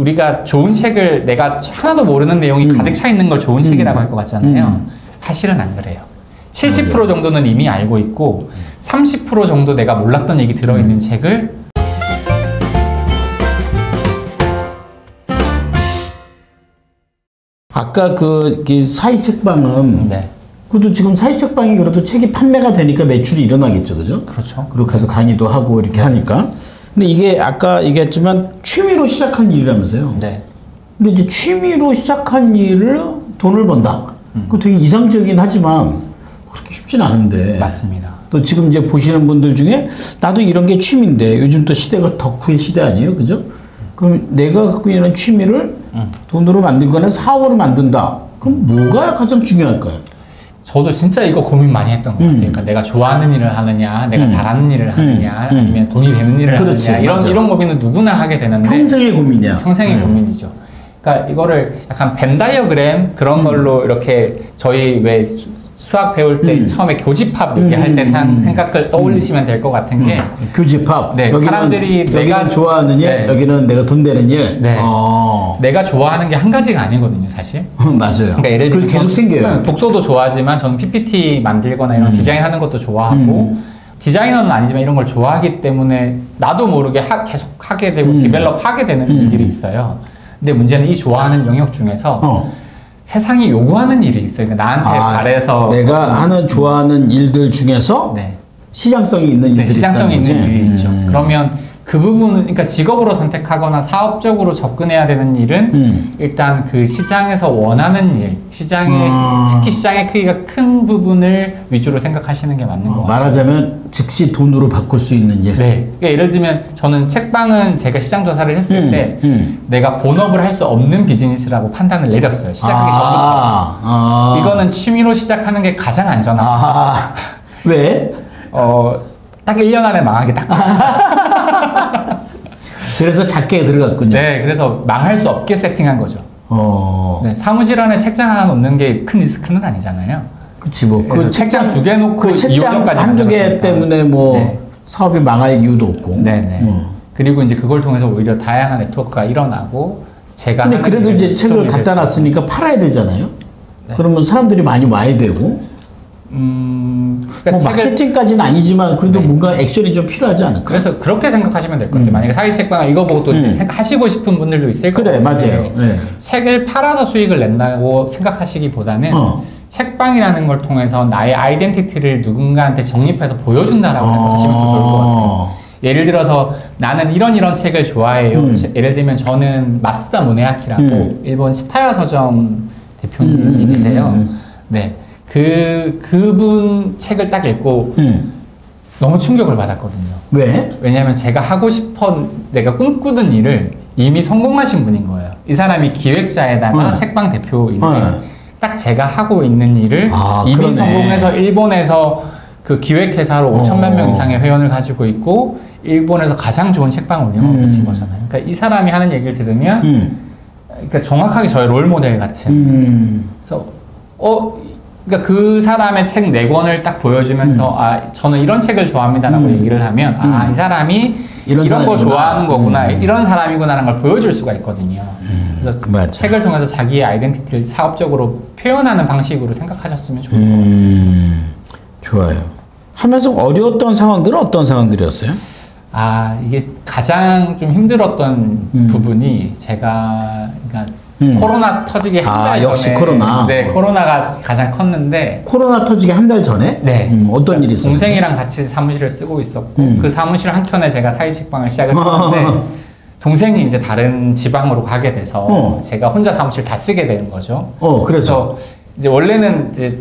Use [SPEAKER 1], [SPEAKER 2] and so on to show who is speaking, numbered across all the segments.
[SPEAKER 1] 우리가 좋은 책을 내가 하나도 모르는 내용이 가득 차 있는 걸 좋은 책이라고 할 것 같잖아요. 사실은 안 그래요. 70% 정도는 이미 알고 있고 30% 정도 내가 몰랐던 얘기 들어있는 책을
[SPEAKER 2] 아까 그 사이 책방은
[SPEAKER 1] 네.
[SPEAKER 2] 그래도 지금 사이 책방이 그래도 책이 판매가 되니까 매출이 일어나겠죠, 그죠?
[SPEAKER 1] 그렇죠.
[SPEAKER 2] 그리고 가서 강의도 하고 이렇게 하니까. 근데 이게 아까 얘기했지만 취미로 시작한 일이라면서요.
[SPEAKER 1] 네.
[SPEAKER 2] 근데 이제 취미로 시작한 일을 돈을 번다. 그거 되게 이상적이긴 하지만 그렇게 쉽진 않은데.
[SPEAKER 1] 맞습니다.
[SPEAKER 2] 또 지금 이제 보시는 분들 중에 나도 이런 게 취미인데 요즘 또 시대가 덕후의 시대 아니에요, 그죠? 그럼 내가 갖고 있는 취미를 돈으로 만들거나 사업으로 만든다. 그럼 뭐가 가장 중요할까요?
[SPEAKER 1] 저도 진짜 이거 고민 많이 했던 것 같아요. 그러니까 내가 좋아하는 일을 하느냐, 내가 잘하는 일을 하느냐, 아니면 돈이 되는 일을
[SPEAKER 2] 그렇지,
[SPEAKER 1] 하느냐, 이런 고민은 누구나 하게 되는데
[SPEAKER 2] 평생의 고민이야.
[SPEAKER 1] 평생의 고민이죠. 그러니까 이거를 약간 벤 다이어그램 그런 걸로 이렇게 저희 왜 수학 배울 때 처음에 교집합 얘기할 때 생각을 떠올리시면 될 것 같은 게
[SPEAKER 2] 교집합.
[SPEAKER 1] 네,
[SPEAKER 2] 여기는
[SPEAKER 1] 사람들이
[SPEAKER 2] 내가 좋아하는 일,
[SPEAKER 1] 네.
[SPEAKER 2] 여기는 내가 돈 되는 일.
[SPEAKER 1] 네. 내가 좋아하는 게 한 가지가 아니거든요, 사실.
[SPEAKER 2] 맞아요.
[SPEAKER 1] 그러니까 예를 들면
[SPEAKER 2] 계속 생겨요.
[SPEAKER 1] 독서도 좋아하지만 저는 PPT 만들거나 이런 디자인하는 것도 좋아하고 디자이너는 아니지만 이런 걸 좋아하기 때문에 나도 모르게 계속 하게 되고 디벨롭 하게 되는 일들이 있어요. 근데 문제는 이 좋아하는 영역 중에서 세상이 요구하는 일이 있어요. 그러니까 나한테 바래서
[SPEAKER 2] 내가 하는 좋아하는 일들 중에서
[SPEAKER 1] 네.
[SPEAKER 2] 시장성이 있는 일들이
[SPEAKER 1] 시장성이 있는
[SPEAKER 2] 거지.
[SPEAKER 1] 일이 있죠. 그러면 그 부분은 그러니까 직업으로 선택하거나 사업적으로 접근해야 되는 일은 일단 그 시장에서 원하는 일, 특히 시장의 크기가 큰 부분을 위주로 생각하시는 게 맞는 것 같아요.
[SPEAKER 2] 말하자면 즉시 돈으로 바꿀 수 있는 일.
[SPEAKER 1] 네. 그러니까 예를 들면 저는 책방은 제가 시장 조사를 했을 때 내가 본업을 할 수 없는 비즈니스라고 판단을 내렸어요. 시작하기 전부터. 이거는 취미로 시작하는 게 가장 안전하다.
[SPEAKER 2] 왜?
[SPEAKER 1] 딱 1년 안에 망하기 딱.
[SPEAKER 2] 그래서 작게 들어갔군요.
[SPEAKER 1] 네, 그래서 망할 수 없게 세팅한 거죠. 네, 사무실 안에 책장 하나 놓는 게 큰 리스크는 아니잖아요.
[SPEAKER 2] 그치, 뭐.
[SPEAKER 1] 그 책장 2개 놓고
[SPEAKER 2] 그 책장
[SPEAKER 1] 2호점까지
[SPEAKER 2] 한두 개 때문에 뭐
[SPEAKER 1] 네.
[SPEAKER 2] 사업이 망할 이유도 없고.
[SPEAKER 1] 네네. 그리고 이제 그걸 통해서 오히려 다양한 네트워크가 일어나고 제가.
[SPEAKER 2] 근데 그래도 이제 책을 갖다 놨으니까 팔아야 되잖아요. 네. 그러면 사람들이 많이 와야 되고.
[SPEAKER 1] 그러니까
[SPEAKER 2] 뭐 마케팅까지는 아니지만 그래도
[SPEAKER 1] 네.
[SPEAKER 2] 뭔가 액션이 좀 필요하지 않을까?
[SPEAKER 1] 그래서 그렇게 생각하시면 될 것 같아요. 만약에 사기책방 이거 보고 또 하시고 싶은 분들도 있을 거예요.
[SPEAKER 2] 그래, 맞아요. 네.
[SPEAKER 1] 책을 팔아서 수익을 낸다고 생각하시기보다는 책방이라는 걸 통해서 나의 아이덴티티를 누군가한테 정립해서 보여준다라고 생각하시면 더 좋을 것 같아요. 예를 들어서 나는 이런 책을 좋아해요. 예를 들면 저는 마쓰다 무네아키라고 일본 시타야 서점 대표님이 계세요. 네. 그분 책을 딱 읽고 너무 충격을 받았거든요.
[SPEAKER 2] 왜?
[SPEAKER 1] 왜냐면 제가 내가 꿈꾸던 일을 이미 성공하신 분인 거예요. 이 사람이 기획자에다가 책방 대표인데 딱 제가 하고 있는 일을 이미
[SPEAKER 2] 그러네.
[SPEAKER 1] 성공해서 일본에서 그 기획회사로 5천만 명 이상의 회원을 가지고 있고 일본에서 가장 좋은 책방을 운영하고 계신 거잖아요. 그러니까 이 사람이 하는 얘기를 들으면 그러니까 정확하게 저의 롤모델 같은 그래서 그러니까 그 사람의 책 4권을 딱 보여주면서 저는 이런 책을 좋아합니다라고 얘기를 하면 이 사람이 이런 거 좋아하는 거구나 이런 사람이구나라는 걸 보여줄 수가 있거든요. 그래서
[SPEAKER 2] 맞아.
[SPEAKER 1] 책을 통해서 자기의 아이덴티티를 사업적으로 표현하는 방식으로 생각하셨으면 좋을 것 같아요.
[SPEAKER 2] 좋아요. 하면서 어려웠던 상황들은 어떤 상황들이었어요?
[SPEAKER 1] 이게 가장 좀 힘들었던 부분이 제가 그러니까 코로나 터지기 한 달 전에.
[SPEAKER 2] 역시 코로나.
[SPEAKER 1] 네, 코로나가 가장 컸는데.
[SPEAKER 2] 코로나 터지기 한 달 전에?
[SPEAKER 1] 네.
[SPEAKER 2] 어떤 일이 있었어요?
[SPEAKER 1] 동생이랑 같이 사무실을 쓰고 있었고, 그 사무실 한켠에 제가 사이식방을 시작을 했는데, 동생이 이제 다른 지방으로 가게 돼서, 제가 혼자 사무실 다 쓰게 되는 거죠. 그래서 이제 원래는 이제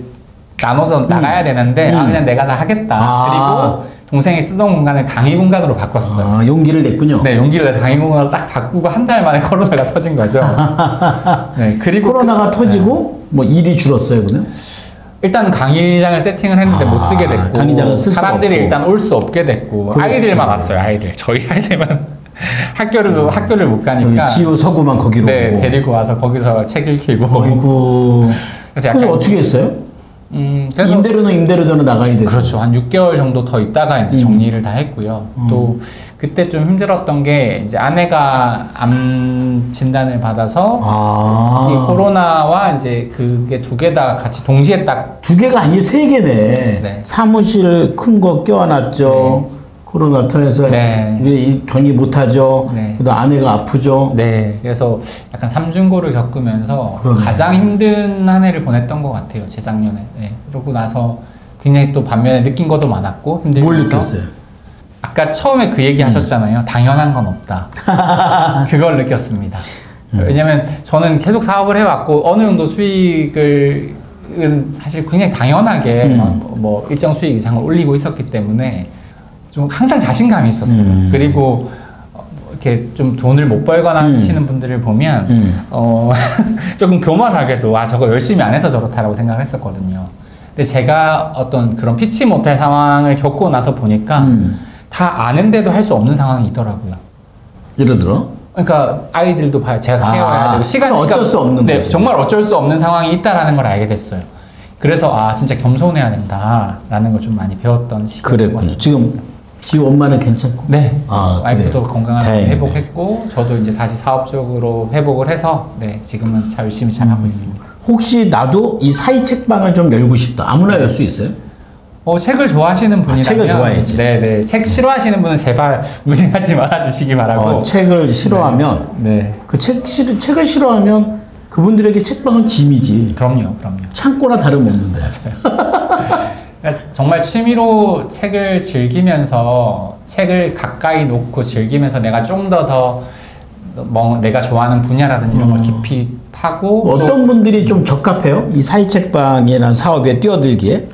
[SPEAKER 1] 나눠서 나가야 되는데, 그냥 내가 다 하겠다. 그리고 동생이 쓰던 공간을 강의 공간으로 바꿨어요.
[SPEAKER 2] 용기를 냈군요.
[SPEAKER 1] 네, 용기를 내서 강의 공간으로 딱 바꾸고 한 달 만에 코로나가 터진 거죠. 네, 그리고
[SPEAKER 2] 코로나가 터지고 뭐 일이 줄었어요, 그러면?
[SPEAKER 1] 일단 강의장을 세팅을 했는데 못 쓰게 됐고
[SPEAKER 2] 강의장을 쓸 수가
[SPEAKER 1] 사람들이
[SPEAKER 2] 없고.
[SPEAKER 1] 일단 올 수 없게 됐고
[SPEAKER 2] 그렇지.
[SPEAKER 1] 아이들만 왔어요. 저희 아이들만 학교를 못 가니까
[SPEAKER 2] 지우 서구만 거기로
[SPEAKER 1] 네,
[SPEAKER 2] 오고.
[SPEAKER 1] 데리고 와서 거기서 책 읽히고
[SPEAKER 2] 아이고.
[SPEAKER 1] 그래서
[SPEAKER 2] 어떻게 했어요?
[SPEAKER 1] 그래서
[SPEAKER 2] 임대료는 나가야 되죠.
[SPEAKER 1] 그렇죠. 한 6개월 정도 더 있다가 이제 정리를 다 했고요. 또 그때 좀 힘들었던 게 이제 아내가 암 진단을 받아서 이 코로나와 이제 그게 두 개 다 같이 동시에 딱
[SPEAKER 2] 두 개가 아니고 세 개네.
[SPEAKER 1] 네.
[SPEAKER 2] 사무실 큰 거 껴안았죠. 코로나 터에서 견이 못하죠.
[SPEAKER 1] 네.
[SPEAKER 2] 그다음 아내가 아프죠.
[SPEAKER 1] 네, 그래서 약간 삼중고를 겪으면서
[SPEAKER 2] 그러네.
[SPEAKER 1] 가장 힘든 한 해를 보냈던 것 같아요, 재작년에. 네. 그러고 나서 굉장히 또 반면에 느낀 것도 많았고 힘들면서.
[SPEAKER 2] 뭘 느꼈어요?
[SPEAKER 1] 아까 처음에 그 얘기 하셨잖아요. 당연한 건 없다. 그걸 느꼈습니다. 왜냐면 저는 계속 사업을 해왔고 어느 정도 수익을 사실 굉장히 당연하게 뭐 일정 수익 이상을 올리고 있었기 때문에 좀 항상 자신감이 있었어요. 그리고 이렇게 좀 돈을 못 벌거나 하시는 분들을 보면 조금 교만하게도 저거 열심히 안 해서 저렇다라고 생각을 했었거든요. 근데 제가 어떤 그런 피치 못할 상황을 겪고 나서 보니까 다 아는데도 할 수 없는 상황이 있더라고요.
[SPEAKER 2] 예를 들어?
[SPEAKER 1] 그러니까 아이들도 봐요. 제가 케어해야 되고 시간이
[SPEAKER 2] 어쩔 수 없는
[SPEAKER 1] 네,
[SPEAKER 2] 거죠.
[SPEAKER 1] 정말 어쩔 수 없는 상황이 있다라는 걸 알게 됐어요. 그래서 진짜 겸손해야 된다라는 걸 좀 많이 배웠던 시기였던 것
[SPEAKER 2] 그랬군요.
[SPEAKER 1] 같습니다.
[SPEAKER 2] 지금 엄마는 괜찮고?
[SPEAKER 1] 네. 와이프도
[SPEAKER 2] 그래요.
[SPEAKER 1] 건강하게
[SPEAKER 2] 다행이네.
[SPEAKER 1] 회복했고 저도 이제 다시 사업적으로 회복을 해서 지금은 잘 열심히 잘하고 있습니다.
[SPEAKER 2] 혹시 나도 이 사이 책방을 좀 열고 싶다. 아무나 열 수 있어요?
[SPEAKER 1] 책을 좋아하시는 분이라면
[SPEAKER 2] 책을 좋아해야지.
[SPEAKER 1] 네네. 책 싫어하시는 분은 제발 문의하지 말아주시기 바라고.
[SPEAKER 2] 책을 싫어하면
[SPEAKER 1] 네.
[SPEAKER 2] 책을 싫어하면 그분들에게 책방은 짐이지.
[SPEAKER 1] 그럼요.
[SPEAKER 2] 창고나 다름없는데.
[SPEAKER 1] 그러니까 정말 취미로 책을 즐기면서 책을 가까이 놓고 즐기면서 내가 좀 더 내가 좋아하는 분야라든지 이런 걸 깊이 파고
[SPEAKER 2] 어떤 분들이 좀 적합해요? 이 사이 책방이라는 사업에 뛰어들기에?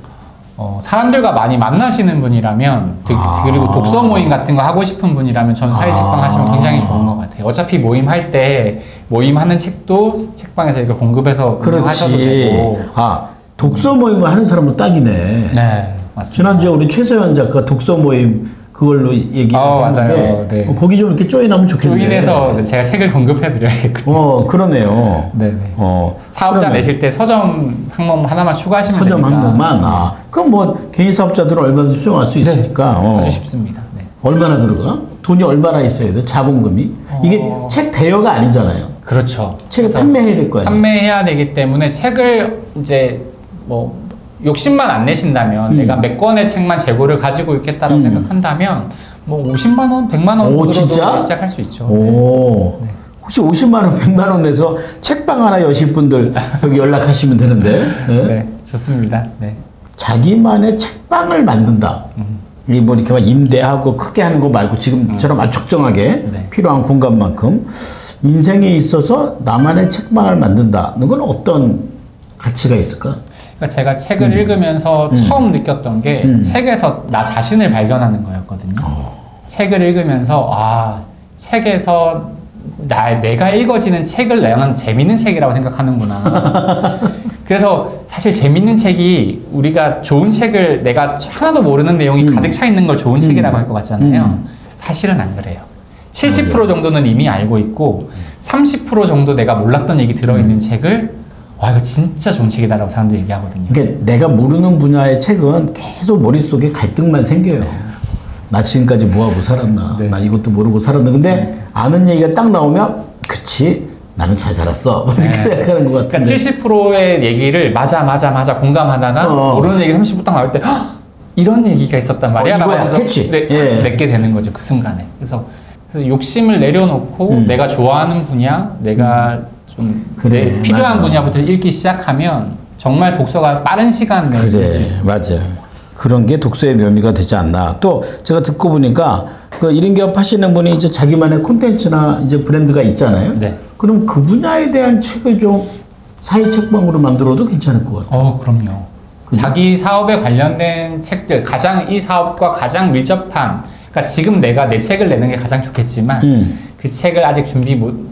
[SPEAKER 1] 사람들과 많이 만나시는 분이라면 그리고 독서 모임 같은 거 하고 싶은 분이라면 전 사이 책방 하시면 굉장히 좋은 것 같아요. 어차피 모임할 때 모임하는 책도 책방에서 이렇게 공급해서 하셔도 되고.
[SPEAKER 2] 독서 모임을 하는 사람은 딱이네.
[SPEAKER 1] 네, 맞습니다.
[SPEAKER 2] 지난주에 우리 최서연 작가 독서 모임 그걸로 얘기했는데
[SPEAKER 1] 맞아요. 네.
[SPEAKER 2] 거기 좀 이렇게 조인하면 좋겠네.
[SPEAKER 1] 조인해서 제가 책을 공급해드려야겠군요.
[SPEAKER 2] 그러네요.
[SPEAKER 1] 네네. 사업자 내실 때 서점 항목 하나만 추가하시면
[SPEAKER 2] 서점
[SPEAKER 1] 됩니다.
[SPEAKER 2] 항목만? 그럼 뭐 개인 사업자들은 얼마든지 수용할 수 있으니까.
[SPEAKER 1] 아주 쉽습니다. 네.
[SPEAKER 2] 얼마나 들어가? 돈이 얼마나 있어야 돼? 자본금이? 이게 책 대여가 아니잖아요.
[SPEAKER 1] 그렇죠.
[SPEAKER 2] 책을 판매해야 될 거 아니에요?
[SPEAKER 1] 판매해야 되기 때문에 책을 이제 욕심만 안 내신다면 내가 몇 권의 책만 재고를 가지고 있겠다고 생각한다면 50만 원, 100만 원으로도 시작할 수 있죠.
[SPEAKER 2] 네. 혹시 50만 원, 100만 원 내서 책방 하나 여실 분들 여기 연락하시면 되는데.
[SPEAKER 1] 네, 좋습니다. 네.
[SPEAKER 2] 자기만의 책방을 만든다. 이 뭐 이렇게 막 임대하고 크게 하는 거 말고 지금처럼 아주 적정하게 필요한 공간만큼 인생에 있어서 나만의 책방을 만든다는 건 어떤 가치가 있을까?
[SPEAKER 1] 그러니까 제가 책을 읽으면서 처음 느꼈던 게 책에서 나 자신을 발견하는 거였거든요. 책을 읽으면서 책에서 내가 읽어지는 책을 나는 재밌는 책이라고 생각하는구나. 그래서 사실 재밌는 책이 우리가 좋은 책을 내가 하나도 모르는 내용이 가득 차 있는 걸 좋은 책이라고 할 것 같잖아요. 사실은 안 그래요. 70% 정도는 이미 알고 있고 30% 정도 내가 몰랐던 얘기 들어있는 책을 이거 진짜 좋은 책이다라고 사람들이 얘기하거든요.
[SPEAKER 2] 그러니까 내가 모르는 분야의 책은 계속 머릿속에 갈등만 생겨요. 나 지금까지 뭐하고 살았나? 나 이것도 모르고 살았나? 근데 아는 얘기가 딱 나오면 그치? 나는 잘 살았어. 이렇게 생각하는 것 같은데.
[SPEAKER 1] 그러니까 70%의 얘기를 맞아 공감하다가 모르는 얘기 30% 딱 나올 때 이런 얘기가 있었단 말이야.
[SPEAKER 2] 이거야, 캐치.
[SPEAKER 1] 맺게 되는 거죠. 그 순간에. 그래서 욕심을 내려놓고 내가 좋아하는 분야, 내가 좀 필요한 분야부터 읽기 시작하면 정말 독서가 빠른 시간 내에 될 수 있어요.
[SPEAKER 2] 맞아요. 그런 게 독서의 묘미가 되지 않나. 또 제가 듣고 보니까 그 1인 기업 하시는 분이 이제 자기만의 콘텐츠나 이제 브랜드가 있잖아요.
[SPEAKER 1] 네.
[SPEAKER 2] 그럼 그 분야에 대한 책을 좀 사이 책방으로 만들어도 괜찮을 것 같아요.
[SPEAKER 1] 그럼요. 자기 사업에 관련된 책들, 이 사업과 가장 밀접한, 그러니까 지금 내가 내 책을 내는 게 가장 좋겠지만 그 책을 아직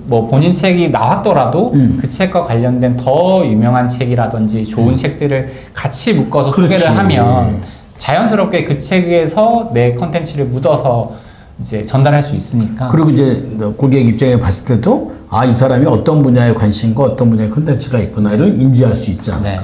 [SPEAKER 1] 본인 책이 나왔더라도 그 책과 관련된 더 유명한 책이라든지 좋은 책들을 같이 묶어서 소개를 하면 자연스럽게 그 책에서 내 컨텐츠를 묻어서 이제 전달할 수 있으니까.
[SPEAKER 2] 그리고 이제 고객 입장에 봤을 때도 이 사람이 어떤 분야에 관심과 어떤 분야에 컨텐츠가 있구나를 인지할 수 있지 않을까.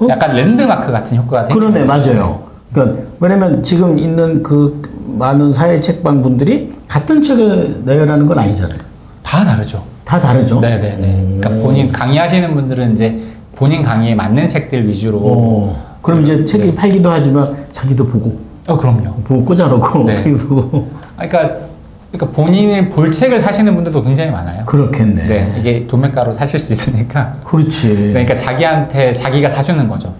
[SPEAKER 1] 약간 랜드마크 같은 효과가
[SPEAKER 2] 그러네, 맞아요. 그러니까 왜냐면 지금 있는 그 많은 사회 책방 분들이 같은 책을 내라는 건 아니잖아요.
[SPEAKER 1] 다 다르죠.
[SPEAKER 2] 다 다르죠.
[SPEAKER 1] 네네네. 그러니까 본인 강의하시는 분들은 이제 본인 강의에 맞는 책들 위주로.
[SPEAKER 2] 그럼 이제 책이 팔기도 하지만 자기도 보고.
[SPEAKER 1] 그럼요.
[SPEAKER 2] 보고 꽂아놓고
[SPEAKER 1] 네.
[SPEAKER 2] 자기 보고.
[SPEAKER 1] 그러니까 본인이 볼 책을 사시는 분들도 굉장히 많아요.
[SPEAKER 2] 그렇겠네.
[SPEAKER 1] 네, 이게 도매가로 사실 수 있으니까.
[SPEAKER 2] 그렇지.
[SPEAKER 1] 그러니까 자기한테 자기가 사주는 거죠.